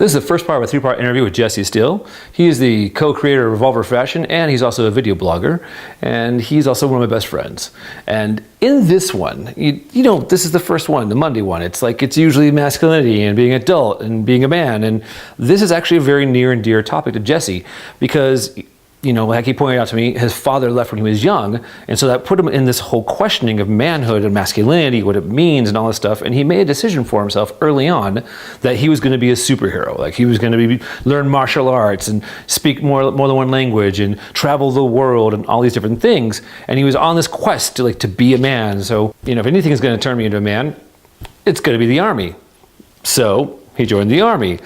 This is the first part of a three-part interview with Jesse Steele. He is the co-creator of Revolver Fashion, and he's also a video blogger, and he's also one of my best friends. And in this one, you know, this is the first one, the Monday one. It's like, it's usually masculinity and being adult and being a man. And this is actually a very near and dear topic to Jesse because, you know, like he pointed out to me, his father left when he was young, and so that put him in this whole questioning of manhood and masculinity, what it means and all this stuff, and he made a decision for himself early on that he was going to be a superhero. Like, he was going to learn martial arts and speak more than one language and travel the world and all these different things, and he was on this quest to be a man. So, you know, if anything is going to turn me into a man, it's going to be the Army. So he joined the Army.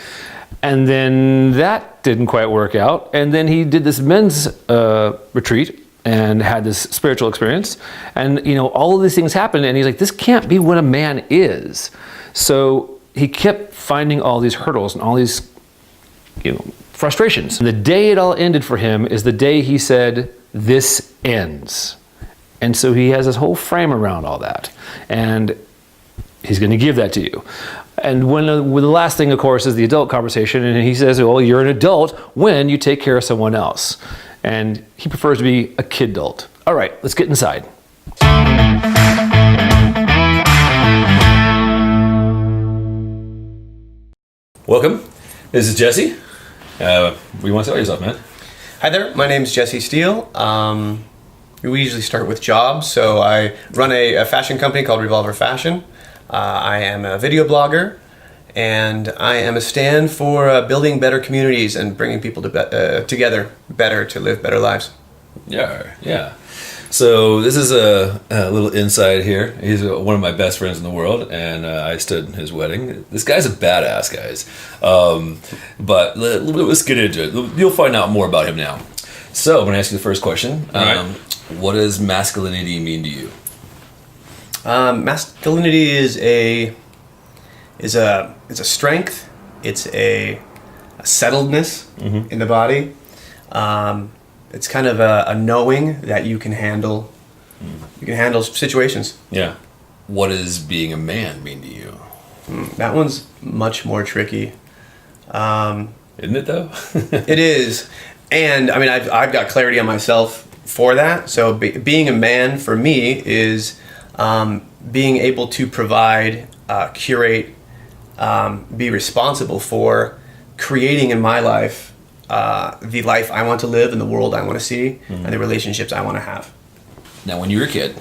And then that didn't quite work out. And then he did this men's retreat and had this spiritual experience. And, you know, all of these things happened. And he's like, this can't be what a man is. So he kept finding all these hurdles and all these, you know, frustrations. And the day it all ended for him is the day he said, this ends. And so he has this whole frame around all that. And he's going to give that to you. And when the last thing, of course, is the adult conversation. And he says, well, you're an adult when you take care of someone else. And he prefers to be a kid-adult. All right, let's get inside. Welcome. This is Jesse. We want to tell yourself, man. Hi there. My name's Jesse Steele. We usually start with jobs. So I run a fashion company called Revolver Fashion. I am a video blogger, and I am a stand for building better communities and bringing people together better to live better lives. Yeah. So this is a little insight here. He's one of my best friends in the world, and I stood in his wedding. This guy's a badass, guys. But let's get into it. You'll find out more about him now. So I'm going to ask you the first question. Right. What does masculinity mean to you? Masculinity is a strength. It's a settledness in the body. It's kind of a knowing that you can handle. You can handle situations. Yeah. What does being a man mean to you? That one's much more tricky. Isn't it though? It is, and I mean I've got clarity on myself for that. So being a man for me is being able to provide, curate, be responsible for creating in my life the life I want to live and the world I want to see and the relationships I want to have. Now, when you were a kid,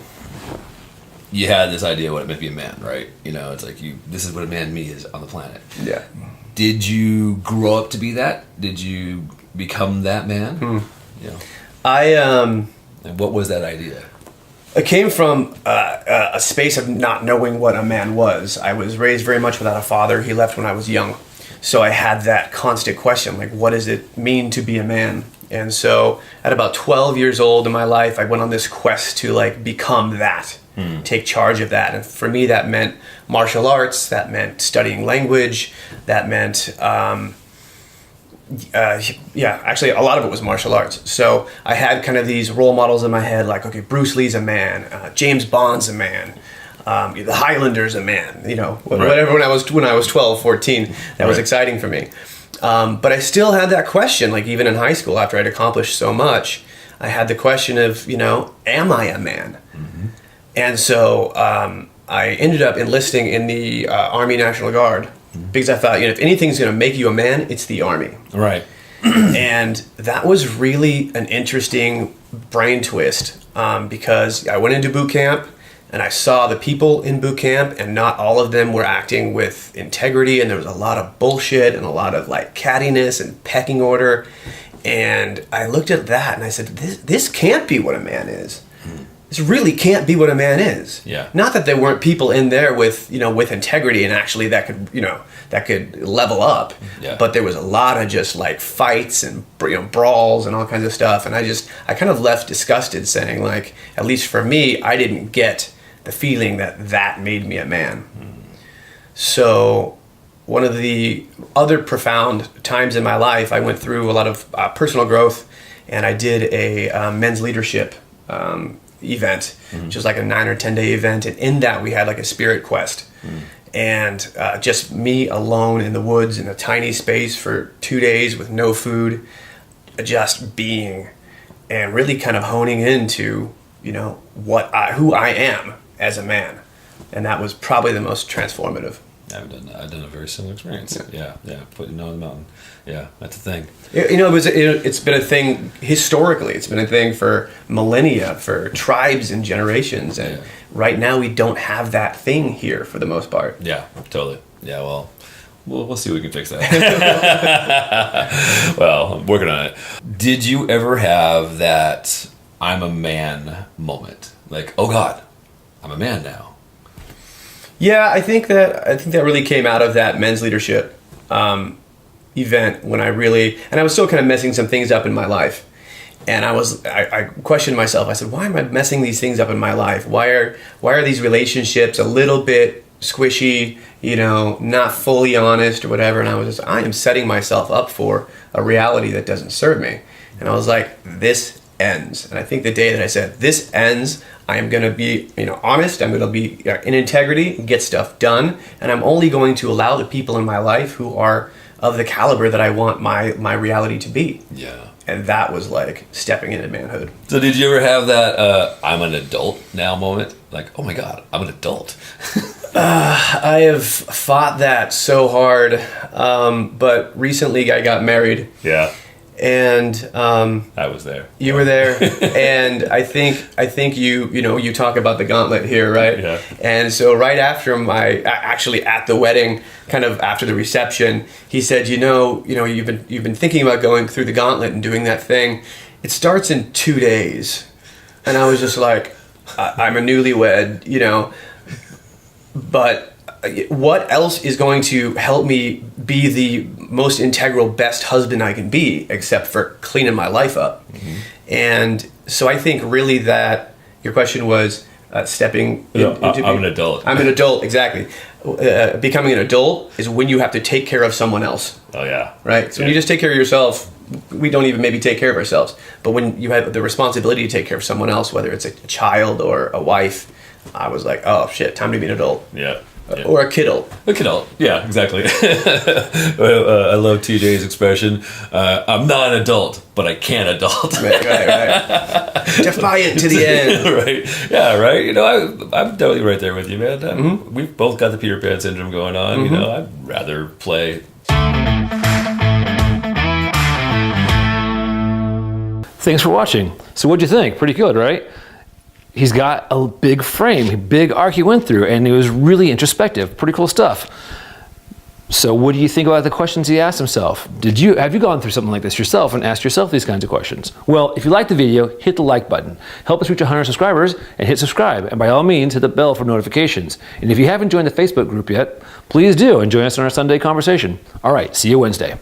you had this idea what it meant to be a man, right? You know, it's like this is what a man me is on the planet. Yeah. Did you grow up to be that? Did you become that man? You know, and what was that idea? It came from a space of not knowing what a man was. I was raised very much without a father. He left when I was young. So I had that constant question, like, what does it mean to be a man? And so at about 12 years old in my life, I went on this quest to become that, take charge of that. And for me, that meant martial arts, that meant studying language, that meant actually a lot of it was martial arts. So I had kind of these role models in my head, like, okay, Bruce Lee's a man, James Bond's a man, the Highlander's a man, you know, whatever. When I was 12, 14, that was exciting for me. But I still had that question, like even in high school, after I'd accomplished so much, I had the question of, you know, am I a man? And so I ended up enlisting in the Army National Guard. Because I thought, you know, if anything's going to make you a man, it's the Army. Right. And that was really an interesting brain twist because I went into boot camp and I saw the people in boot camp, and not all of them were acting with integrity, and there was a lot of bullshit and a lot of cattiness and pecking order. And I looked at that and I said, this can't be what a man is. This really can't be what a man is. Yeah. Not that there weren't people in there with integrity and actually that could level up. Yeah. But there was a lot of just fights and brawls and all kinds of stuff. And I kind of left disgusted, saying at least for me, I didn't get the feeling that made me a man. So one of the other profound times in my life, I went through a lot of personal growth, and I did a men's leadership event, which was like a 9 or 10 day event, and in that we had a spirit quest. and just me alone in the woods in a tiny space for 2 days with no food, just being, and really kind of honing into, you know, who I am as a man. And that was probably the most transformative. I've done a very similar experience. Yeah. Putting on the mountain. Yeah, that's a thing. You know, it's been a thing historically. It's been a thing for millennia, for tribes and generations. And right now we don't have that thing here for the most part. Yeah, totally. Yeah, well, we'll see if we can fix that. Well, I'm working on it. Did you ever have that I'm a man moment? Like, oh God, I'm a man now. Yeah, I think that really came out of that men's leadership event when I was still kind of messing some things up in my life, and I questioned myself. I said, why am I messing these things up in my life? Why are these relationships a little bit squishy, you know, not fully honest or whatever? And I am setting myself up for a reality that doesn't serve me. And I was like, this ends. And I think the day that I said this ends, I am going to be, you know, honest. I'm going to be in integrity, get stuff done, and I'm only going to allow the people in my life who are of the caliber that I want my reality to be. Yeah. And that was like stepping into manhood. So did you ever have that I'm an adult now moment? Like, oh my God, I'm an adult. I have fought that so hard, but recently I got married. Yeah. And I was there. You were there, and I think you talk about the gauntlet here, right? Yeah. And so right after actually at the wedding, kind of after the reception, he said, you've been thinking about going through the gauntlet and doing that thing. It starts in 2 days, and I was just like, I'm a newlywed, you know, but what else is going to help me be the most integral, best husband I can be, except for cleaning my life up? Mm-hmm. And so I think really that your question was stepping into... I'm an adult. I'm an adult, exactly. Becoming an adult is when you have to take care of someone else. Oh, yeah. Right? So when you just take care of yourself, we don't even maybe take care of ourselves. But when you have the responsibility to take care of someone else, whether it's a child or a wife, I was like, oh, shit, time to be an adult. Yeah. Yeah. Or a kiddo. A kiddo, yeah, exactly. I love TJ's expression. I'm not an adult, but I can adult. Right. Defiant to the end. Right. Yeah, right. You know, I'm totally right there with you, man. Mm-hmm. We've both got the Peter Pan syndrome going on. Mm-hmm. You know, I'd rather play. Thanks for watching. So what'd you think? Pretty good, right? He's got a big frame, big arc he went through, and it was really introspective. Pretty cool stuff. So what do you think about the questions he asked himself? Have you gone through something like this yourself and asked yourself these kinds of questions? Well, if you liked the video, hit the like button. Help us reach 100 subscribers and hit subscribe. And by all means, hit the bell for notifications. And if you haven't joined the Facebook group yet, please do and join us in our Sunday conversation. All right, see you Wednesday.